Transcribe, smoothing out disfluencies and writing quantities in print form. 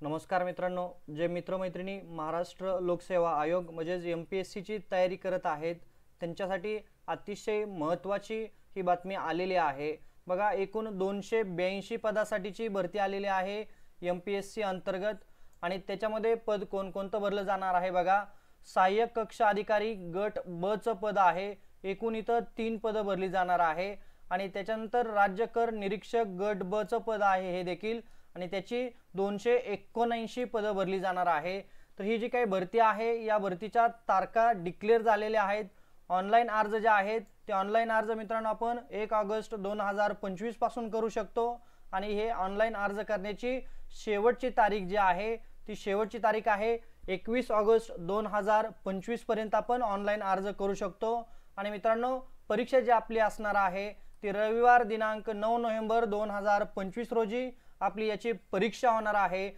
नमस्कार मित्रांनो, जे मित्रमैत्रिणी महाराष्ट्र लोकसेवा आयोग म्हणजेच MPSC ची तयारी करत आहेत त्यांच्यासाठी अतिशय महत्त्वाची ही बातमी आलेली आहे। बघा, एकूण 282 पदासाठीची भरती आलेली आहे MPSC अंतर्गत आणि त्याच्यामध्ये पद कोणकोणतं भरलं जाणार आहे बघा। सहाय्यक कक्ष अधिकारी गट ब चं पद आहे, एकूण इथं 3 पद भरली जाणार आहे आणि त्याच्यानंतर राज्य कर निरीक्षक गट ब चं पद आहे हे देखील आणि त्याची 279 पद भरली जाणार आहे। तर ही जी काही भरती आहे या भरतीच्या तारखा डिक्लेअर झालेल्या आहेत। ऑनलाइन अर्ज जे आहेत ते ऑनलाइन अर्ज मित्रांनो आपण 1 ऑगस्ट 2025 पासून करू शकतो आणि हे ऑनलाइन अर्ज करण्याची शेवटची तारीख जी आहे ती शेवटची तारीख आहे 21 ऑगस्ट 2025 पर्यंत आपण ऑनलाइन अर्ज करू शकतो। आणि मित्रांनो, परीक्षा जी आपली असणार आहे ती रविवार दिनांक 9 नोव्हेंबर 2025 रोजी आपली याची परीक्षा होणार आहे।